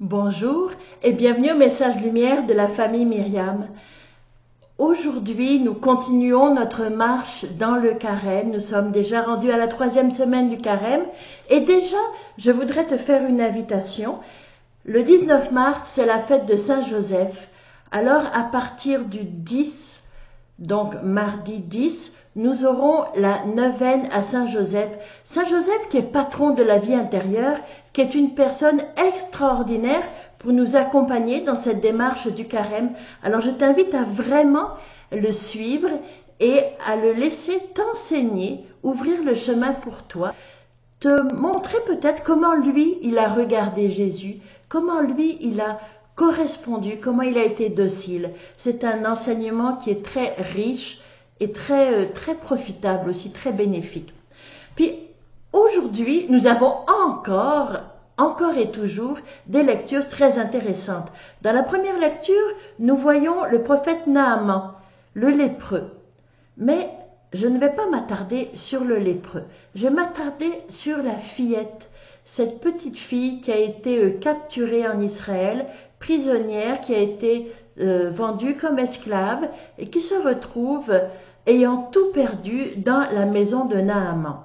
Bonjour et bienvenue au message lumière de la famille Myriam. Aujourd'hui, nous continuons notre marche dans le carême. Nous sommes déjà rendus à la 3e semaine du carême et déjà, je voudrais te faire une invitation. Le 19 mars, c'est la fête de Saint-Joseph. Alors, à partir du 10, donc mardi 10, nous aurons la neuvaine à Saint-Joseph. Saint-Joseph qui est patron de la vie intérieure, qui est une personne extraordinaire pour nous accompagner dans cette démarche du carême. Alors je t'invite à vraiment le suivre et à le laisser t'enseigner, ouvrir le chemin pour toi, te montrer peut-être comment lui, il a regardé Jésus, comment lui, il a correspondu, comment il a été docile. C'est un enseignement qui est très riche et très profitable aussi, très bénéfique. Puis aujourd'hui, nous avons encore et toujours des lectures très intéressantes. Dans la première lecture, nous voyons le prophète Naaman, le lépreux. Mais je ne vais pas m'attarder sur le lépreux. Je vais m'attarder sur la fillette, cette petite fille qui a été capturée en Israël, prisonnière, qui a été vendue comme esclave et qui se retrouve ayant tout perdu dans la maison de Naaman.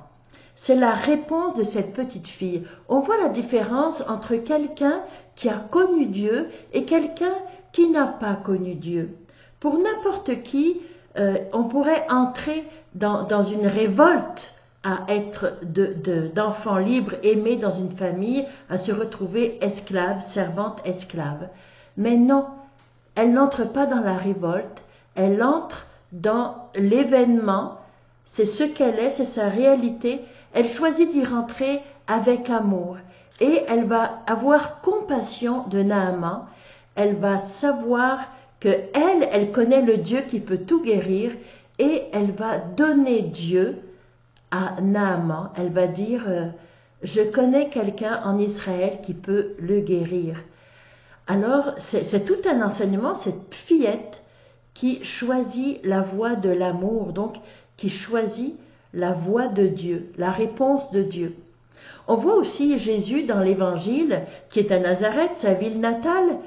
C'est la réponse de cette petite fille. On voit la différence entre quelqu'un qui a connu Dieu et quelqu'un qui n'a pas connu Dieu. Pour n'importe qui, on pourrait entrer dans une révolte à être d'enfants libres, aimés dans une famille, à se retrouver esclave, servante esclave. Mais non, elle n'entre pas dans la révolte, elle entre dans l'événement, c'est ce qu'elle est, c'est sa réalité. Elle choisit d'y rentrer avec amour et elle va avoir compassion de Naaman. Elle va savoir que elle connaît le Dieu qui peut tout guérir et elle va donner Dieu à Naaman. Elle va dire je connais quelqu'un en Israël qui peut le guérir. Alors c'est tout un enseignement, cette fillette qui choisit la voie de l'amour, donc qui choisit la voie de Dieu, la réponse de Dieu. On voit aussi Jésus dans l'Évangile, qui est à Nazareth, sa ville natale.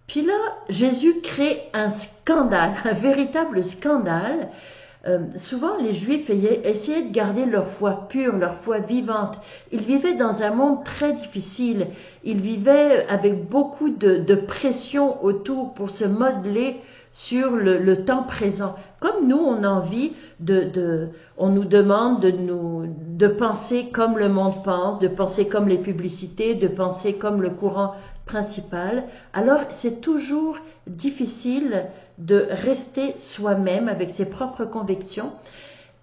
Puis là, Jésus crée un scandale, un véritable scandale. Souvent, les Juifs essayaient de garder leur foi pure, leur foi vivante. Ils vivaient dans un monde très difficile. Ils vivaient avec beaucoup de pression autour pour se modeler sur le temps présent. Comme nous, on a envie on nous demande de penser comme le monde pense, de penser comme les publicités, de penser comme le courant principal. Alors, c'est toujours difficile de rester soi-même avec ses propres convictions.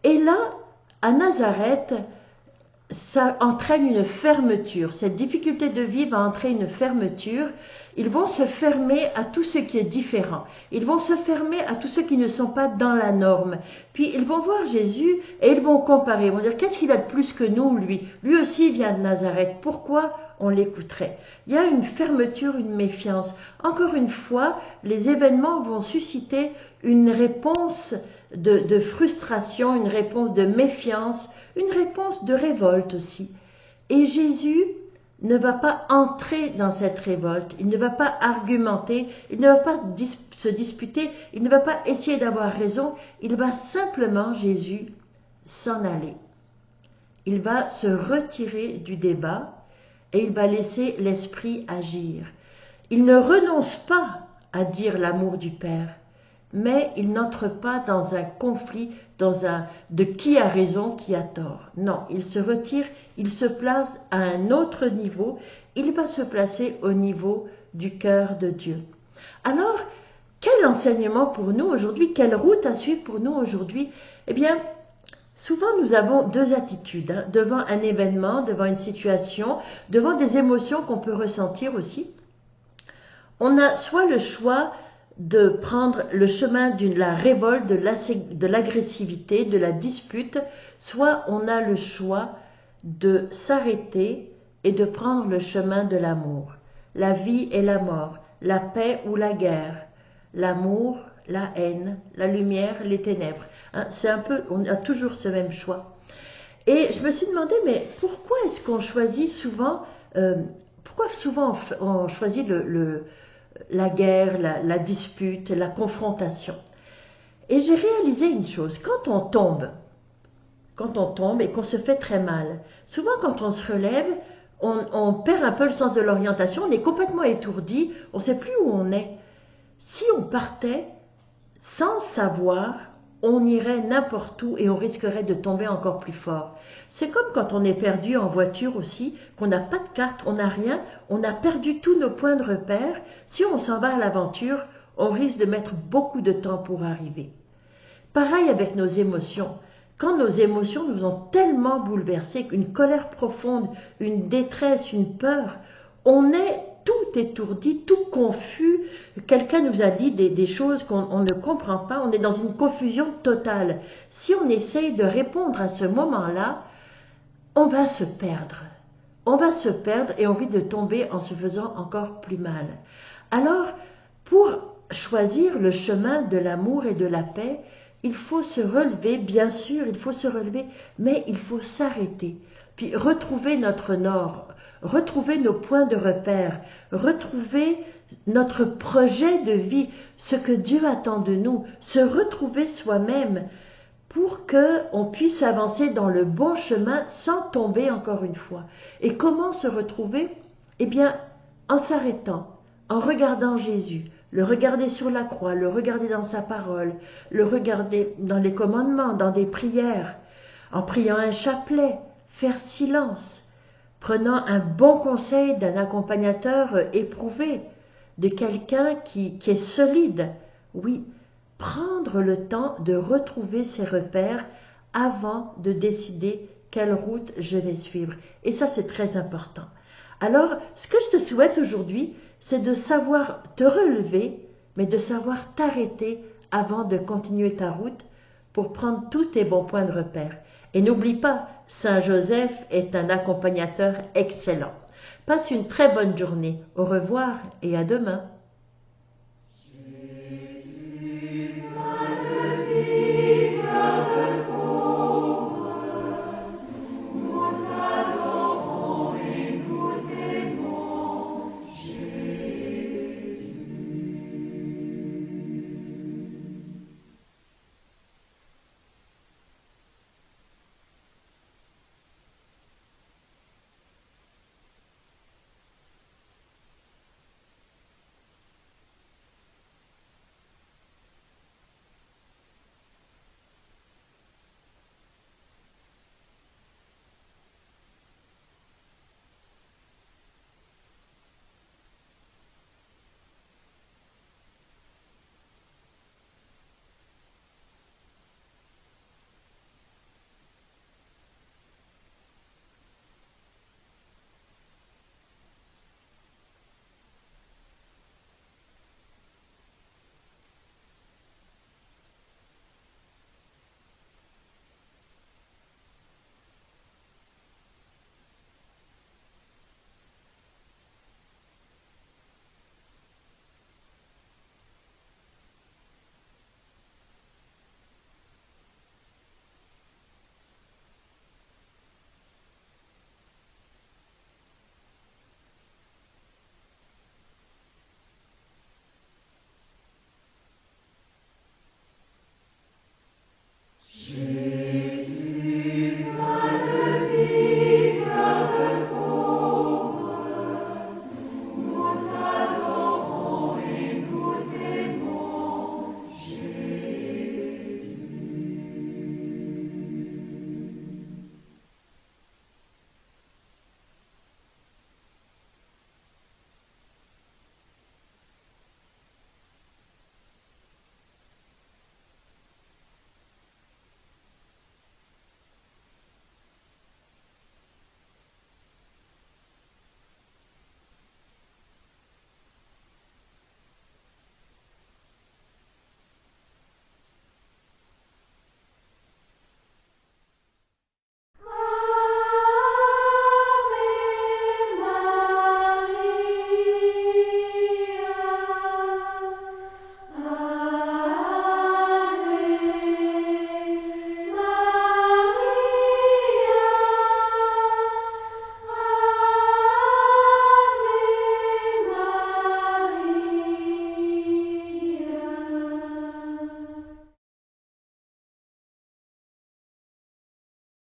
Et là, à Nazareth, ça entraîne une fermeture. Cette difficulté de vie va entraîner une fermeture. Ils vont se fermer à tout ce qui est différent. Ils vont se fermer à tous ceux qui ne sont pas dans la norme. Puis ils vont voir Jésus et ils vont comparer. Ils vont dire, qu'est-ce qu'il a de plus que nous, lui? Lui aussi vient de Nazareth. Pourquoi on l'écouterait? Il y a une fermeture, une méfiance. Encore une fois, les événements vont susciter une réponse de frustration, une réponse de méfiance, une réponse de révolte aussi. Et Jésus ne va pas entrer dans cette révolte, il ne va pas argumenter, il ne va pas se disputer, il ne va pas essayer d'avoir raison, il va simplement, Jésus, s'en aller. Il va se retirer du débat et il va laisser l'Esprit agir. Il ne renonce pas à dire l'amour du Père, mais il n'entre pas dans un conflit, de qui a raison, qui a tort. Non, il se retire, il se place à un autre niveau, il va se placer au niveau du cœur de Dieu. Alors, quel enseignement pour nous aujourd'hui, quelle route à suivre pour nous aujourd'hui? Eh bien, souvent nous avons deux attitudes, devant un événement, devant une situation, devant des émotions qu'on peut ressentir aussi. On a soit le choix de prendre le chemin de la révolte, de l'agressivité, de la dispute, soit on a le choix de s'arrêter et de prendre le chemin de l'amour. La vie et la mort, la paix ou la guerre, l'amour, la haine, la lumière, les ténèbres. C'est un peu, on a toujours ce même choix. Et je me suis demandé, mais pourquoi est-ce qu'on choisit souvent Pourquoi souvent on choisit la guerre, la dispute, la confrontation? Et j'ai réalisé une chose, quand on tombe et qu'on se fait très mal, souvent quand on se relève, on perd un peu le sens de l'orientation, on est complètement étourdi, on ne sait plus où on est. Si on partait sans savoir, on irait n'importe où et on risquerait de tomber encore plus fort. C'est comme quand on est perdu en voiture aussi, qu'on n'a pas de carte, on n'a rien, on a perdu tous nos points de repère. Si on s'en va à l'aventure, on risque de mettre beaucoup de temps pour arriver. Pareil avec nos émotions. Quand nos émotions nous ont tellement bouleversés, qu'une colère profonde, une détresse, une peur, on est tout étourdi, tout confus. Quelqu'un nous a dit des choses qu'on ne comprend pas, on est dans une confusion totale. Si on essaye de répondre à ce moment-là, on va se perdre. On va se perdre et on risque de tomber en se faisant encore plus mal. Alors, pour choisir le chemin de l'amour et de la paix, il faut se relever, bien sûr, il faut se relever, mais il faut s'arrêter, puis retrouver notre nord, retrouver nos points de repère, retrouver notre projet de vie, ce que Dieu attend de nous, se retrouver soi-même pour qu'on puisse avancer dans le bon chemin sans tomber encore une fois. Et comment se retrouver? Eh bien, en s'arrêtant, en regardant Jésus, le regarder sur la croix, le regarder dans sa parole, le regarder dans les commandements, dans des prières, en priant un chapelet, faire silence, prenant un bon conseil d'un accompagnateur éprouvé, de quelqu'un qui est solide. Oui, prendre le temps de retrouver ses repères avant de décider quelle route je vais suivre. Et ça, c'est très important. Alors, ce que je te souhaite aujourd'hui, c'est de savoir te relever, mais de savoir t'arrêter avant de continuer ta route pour prendre tous tes bons points de repère. Et n'oublie pas, Saint Joseph est un accompagnateur excellent. Passe une très bonne journée. Au revoir et à demain.